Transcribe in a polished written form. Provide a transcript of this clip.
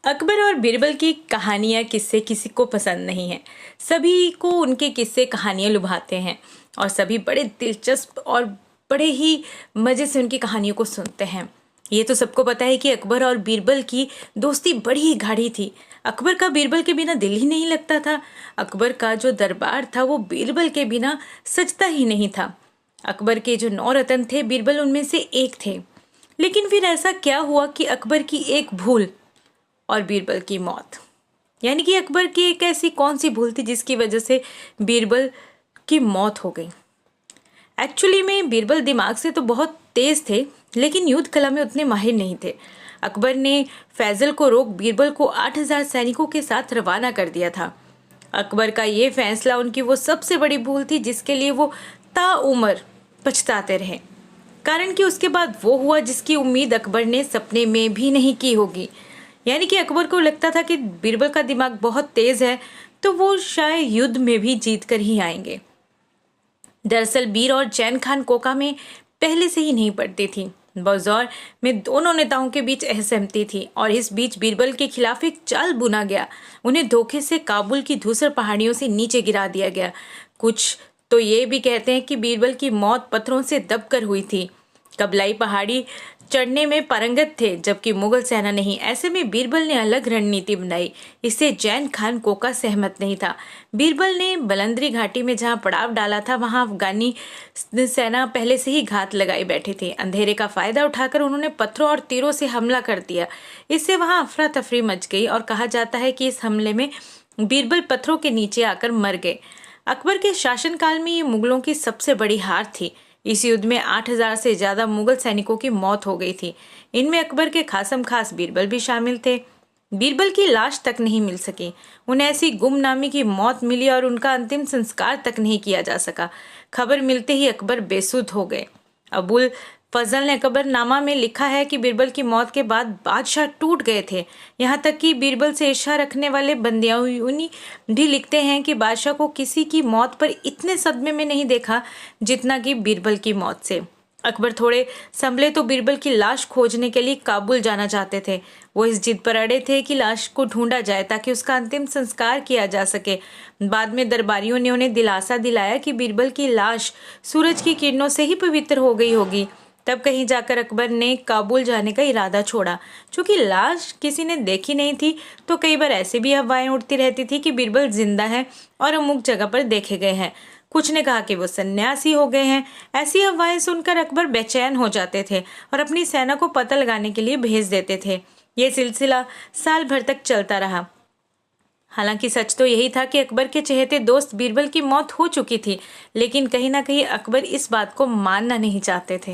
अकबर और बीरबल की कहानियाँ किस्से किसी को पसंद नहीं है। सभी को उनके किस्से कहानियाँ लुभाते हैं और सभी बड़े दिलचस्प और बड़े ही मज़े से उनकी कहानियों को सुनते हैं। ये तो सबको पता है कि अकबर और बीरबल की दोस्ती बड़ी ही गाढ़ी थी। अकबर का बीरबल के बिना दिल ही नहीं लगता था। अकबर का जो दरबार था वो बीरबल के बिना सजता ही नहीं था। अकबर के जो 9 रत्न थे, बीरबल उनमें से एक थे। लेकिन फिर ऐसा क्या हुआ कि अकबर की एक भूल और बीरबल की मौत, यानी कि अकबर की एक ऐसी कौन सी भूल थी जिसकी वजह से बीरबल की मौत हो गई। एक्चुअली में बीरबल दिमाग से तो बहुत तेज थे, लेकिन युद्ध कला में उतने माहिर नहीं थे। अकबर ने फैजल को रोक बीरबल को 8000 सैनिकों के साथ रवाना कर दिया था। अकबर का ये फैसला उनकी वो सबसे बड़ी भूल थी जिसके लिए वो ताउम्र पछताते रहे। कारण कि उसके बाद वो हुआ जिसकी उम्मीद अकबर ने सपने में भी नहीं की होगी। यानी कि अकबर को लगता था कि बीरबल का दिमाग बहुत तेज है, तो वो शायद युद्ध में भी जीत कर ही आएंगे। दरअसल बीर और जैन खान कोका में पहले से ही नहीं पड़ती थी। बौजौर में दोनों नेताओं के बीच असहमति थी और इस बीच बीरबल के खिलाफ एक चाल बुना गया। उन्हें धोखे से काबुल की धूसर पहाड़ियों से नीचे गिरा दिया गया। कुछ तो ये भी कहते हैं कि बीरबल की मौत पत्थरों से दबकर हुई थी। कबलाई पहाड़ी चढ़ने में पारंगत थे, जबकि मुगल सेना नहीं। ऐसे में बीरबल ने अलग रणनीति बनाई। इससे जैन खान कोका सहमत नहीं था। बीरबल ने बलंदरी घाटी में जहां पड़ाव डाला था, वहां अफगानी सेना पहले से ही घात लगाए बैठे थे। अंधेरे का फायदा उठाकर उन्होंने पत्थरों और तीरों से हमला कर दिया। इससे वहां अफरा तफरी मच गई और कहा जाता है कि इस हमले में बीरबल पत्थरों के नीचे आकर मर गए। अकबर के शासनकाल में ये मुगलों की सबसे बड़ी हार थी। इस युद्ध में 8000 से ज्यादा मुगल सैनिकों की मौत हो गई थी। इनमें अकबर के खासम खास बीरबल भी शामिल थे। बीरबल की लाश तक नहीं मिल सकी। उन्हें ऐसी गुमनामी की मौत मिली और उनका अंतिम संस्कार तक नहीं किया जा सका। खबर मिलते ही अकबर बेसुध हो गए। अबुल फजल ने अकबरनामा में लिखा है कि बीरबल की मौत के बाद बादशाह टूट गए थे। यहाँ तक कि बीरबल से ईर्ष्या रखने वाले बंदियानी भी लिखते हैं कि बादशाह को किसी की मौत पर इतने सदमे में नहीं देखा जितना कि बीरबल की मौत से। अकबर थोड़े संभले तो बीरबल की लाश खोजने के लिए काबुल जाना चाहते थे। वो इस जिद पर अड़े थे कि लाश को ढूंढा जाए ताकि उसका अंतिम संस्कार किया जा सके। बाद में दरबारियों ने उन्हें दिलासा दिलाया कि बीरबल की लाश सूरज की किरणों से ही पवित्र हो गई होगी। तब कहीं जाकर अकबर ने काबुल जाने का इरादा छोड़ा। चूंकि लाश किसी ने देखी नहीं थी, तो कई बार ऐसी भी अफवाहें उड़ती रहती थी कि बीरबल जिंदा है और अमुक जगह पर देखे गए हैं। कुछ ने कहा कि वो सन्यासी हो गए हैं। ऐसी अफवाहें सुनकर अकबर बेचैन हो जाते थे और अपनी सेना को पता लगाने के लिए भेज देते थे। ये सिलसिला साल भर तक चलता रहा। हालांकि सच तो यही था कि अकबर के चहेते दोस्त बीरबल की मौत हो चुकी थी, लेकिन कहीं ना कहीं अकबर इस बात को मानना नहीं चाहते थे।